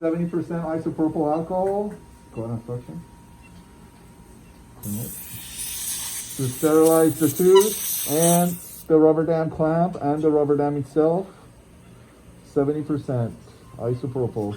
70% isopropyl alcohol. Go on instruction. To sterilize the tooth and the rubber dam clamp and the rubber dam itself. 70% isopropyl.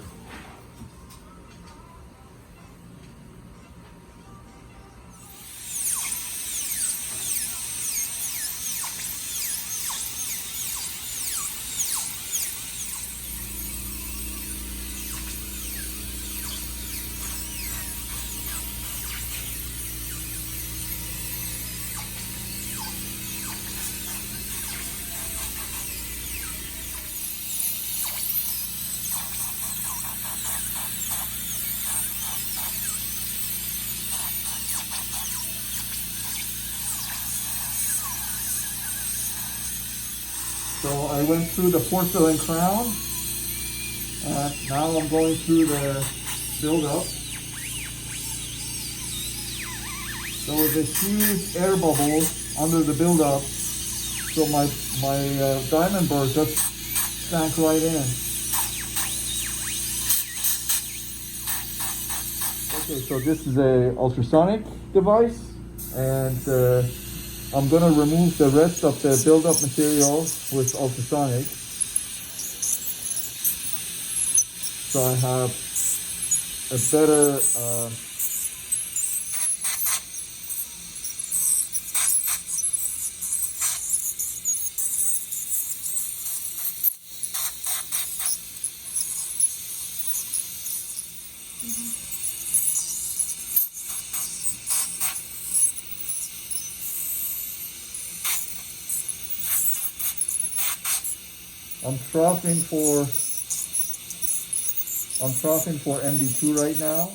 So I went through the porcelain crown, and now I'm going through the build-up. There was a huge air bubble under the build-up, so my diamond burr just sank right in. Okay, so this is a ultrasonic device, and I'm going to remove the rest of the build-up material with ultrasonic. So I have a better I'm troughing for MB2 right now,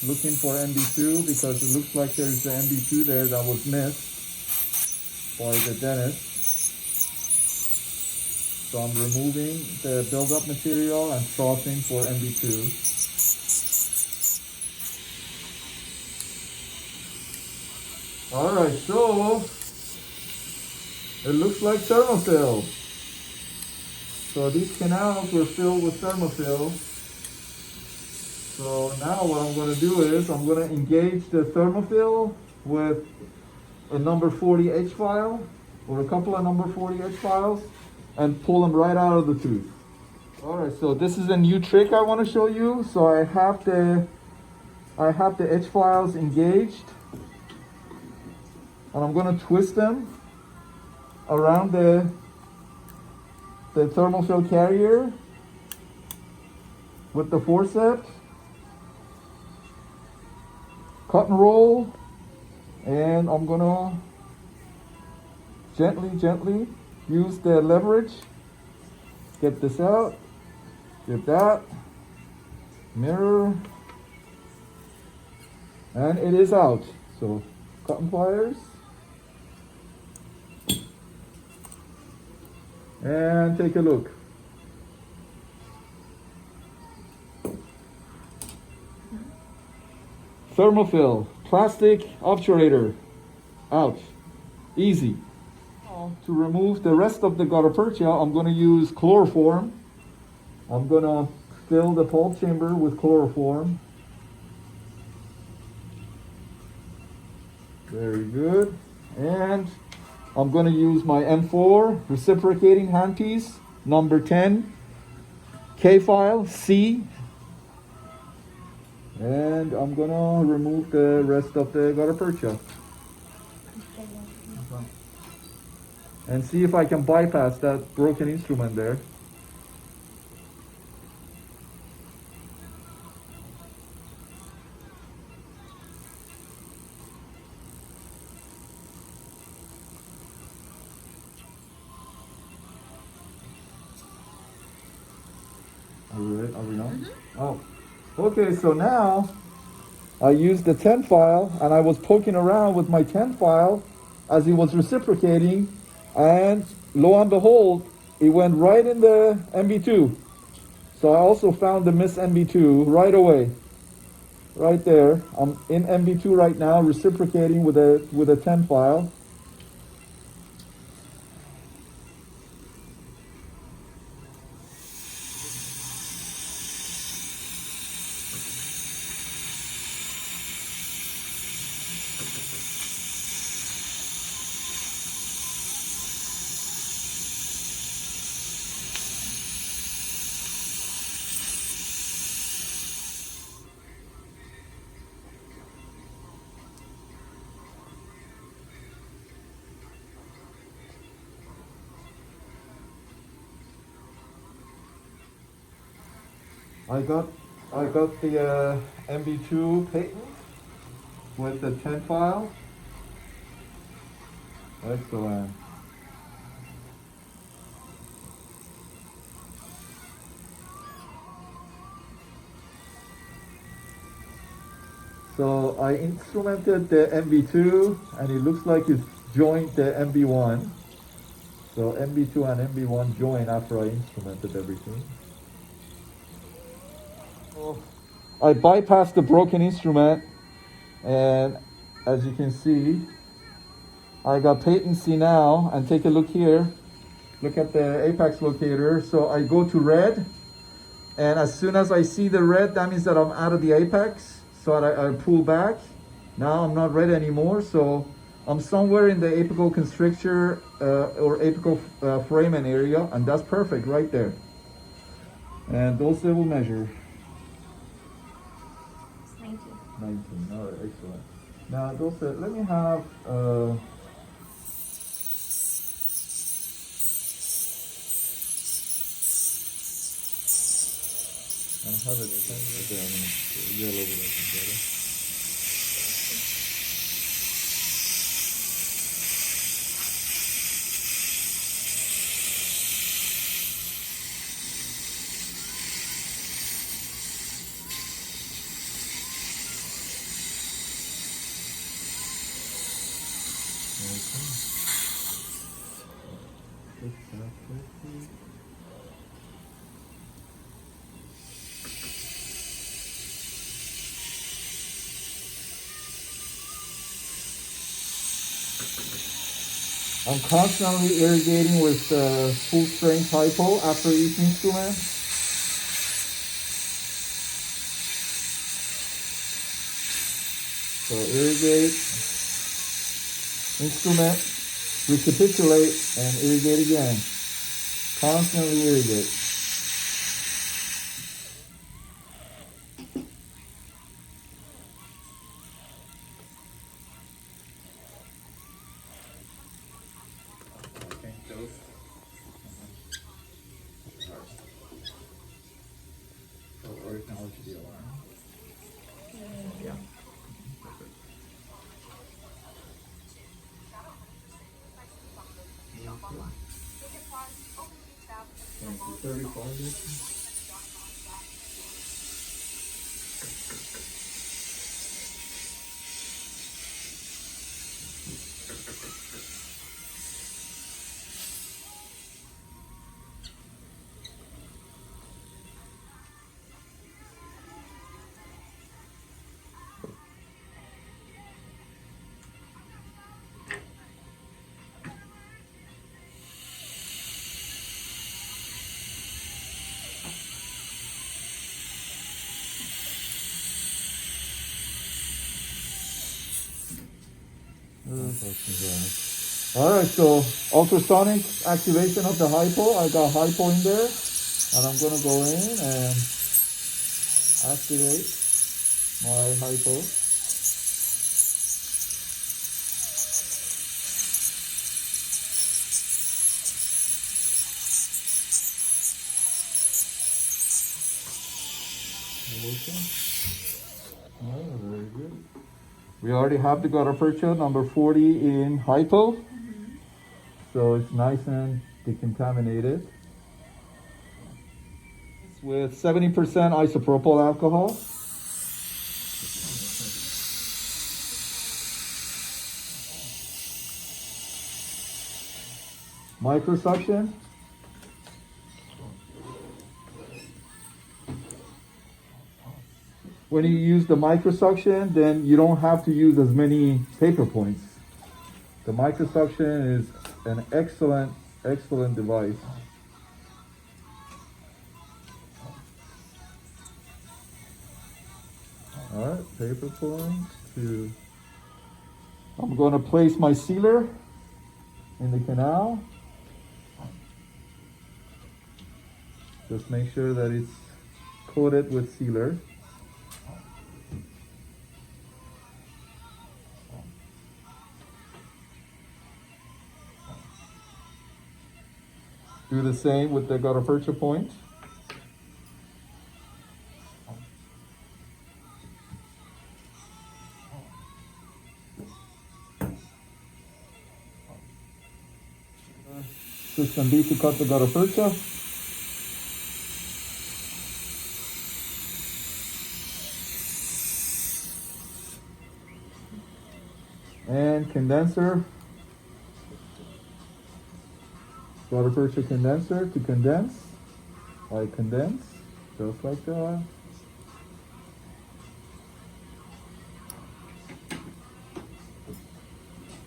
looking for MB2 because it looks like there's an MB2 there that was missed by the dentist. So I'm removing the build-up material and troughing for MB2. Alright, so it looks like Thermafil. So these canals were filled with Thermafil. So now what I'm going to do is I'm going to engage the Thermafil with a number 40 H file or a couple of number 40 H files and pull them right out of the tooth. Alright, so this is a new trick I want to show you. So I have the H files engaged, and I'm going to twist them around the Thermafil carrier with the forceps, cut and roll, and I'm gonna gently use the leverage, get this out, get that, mirror, and it is out. So cutting pliers, and take a look. Thermafil, plastic obturator, out, easy. Now, to remove the rest of the gutta percha, I'm going to use chloroform. I'm going to fill the pulp chamber with chloroform. Very good. And I'm going to use my M4 reciprocating handpiece, number 10, K file, C. And I'm going to remove the rest of the gutta percha. And see if I can bypass that broken instrument there. Are we done? Mm-hmm. Oh, okay, so now I used the 10 file and I was poking around with my 10 file as he was reciprocating, and lo and behold, it went right in the MB2. So I also found the missed MB2 right away. Right there. I'm in MB2 right now, reciprocating with a 10 file. I got the MB2 patent with the 10 file. Excellent. So I instrumented the MB2 and it looks like it's joined the MB1. So MB2 and MB1 join after I instrumented everything. So I bypassed the broken instrument, and as you can see, I got patency now. And take a look here. Look at the apex locator. So I go to red, and as soon as I see the red, that means that I'm out of the apex. So I pull back. Now I'm not red anymore. So I'm somewhere in the apical constrictor or apical foramen area, and that's perfect right there. And those they will measure. 19. 19. All right, excellent. Now, those let me have. I have it yellow with it. I'm constantly irrigating with full strength hypo after each instrument. So irrigate, instrument, recapitulate, and irrigate again. Constantly irrigate. Yeah. 35. Alright, so ultrasonic activation of the hypo. I got hypo in there, and I'm gonna go in and activate my hypo. Okay. Oh, very good. We already have the gutta percha number 40 in hypo. So it's nice and decontaminated. With 70% isopropyl alcohol. Microsuction. When you use the microsuction, then you don't have to use as many paper points. The microsuction is an excellent, excellent device. All right, paper points to. I'm going to place my sealer in the canal. Just make sure that it's coated with sealer. Do the same with the gutta percha point. System B to cut the gutta percha. And condenser. Gutta percha condenser to condense. I condense, just like that.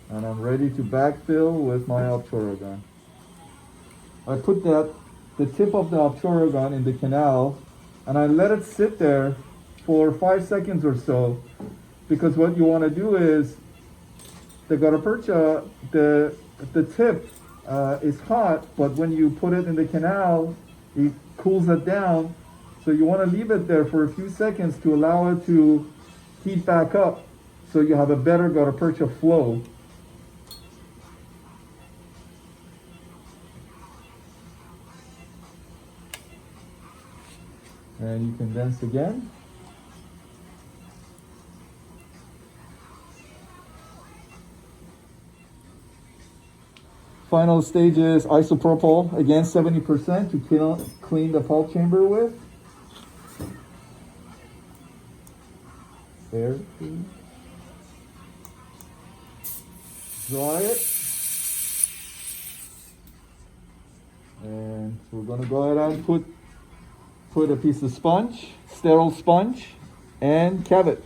And I'm ready to backfill with my Obturation. I put the tip of the Obturation in the canal and I let it sit there for 5 seconds or so, because what you want to do is the gutta percha, the tip is hot, but when you put it in the canal, it cools it down. So you want to leave it there for a few seconds to allow it to heat back up, so you have a better gutta percha flow. And you condense again. Final stage is isopropyl, again 70% to clean the pulp chamber with. There. Dry it. And we're going to go ahead and put a piece of sponge, sterile sponge, and cavet.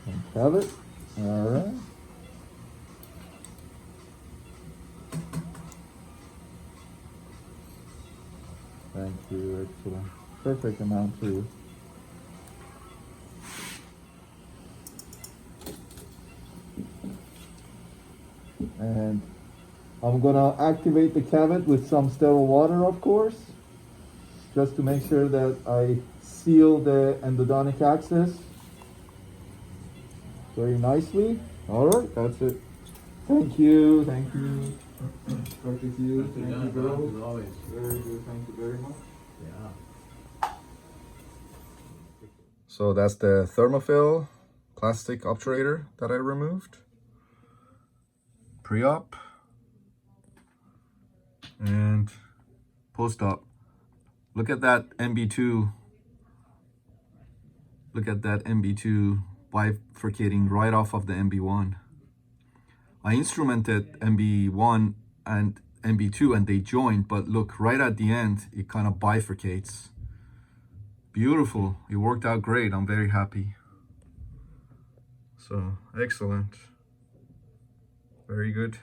And cavet. All right. Thank you. Excellent. Perfect amount too. And I'm gonna activate the cavet with some sterile water, of course, just to make sure that I seal the endodontic axis very nicely. All right, that's it. Thank you, thank you. Dr. Hughes, thank you very much. As always. Very good, thank you very much. Yeah. So that's the Thermafil plastic obturator that I removed. Pre-op and post-op. Look at that MB2. Look at that MB2 bifurcating right off of the MB1. I instrumented MB1 and MB2 and they joined, but look, right at the end, it kind of bifurcates. Beautiful. It worked out great. I'm very happy. So, excellent. Very good.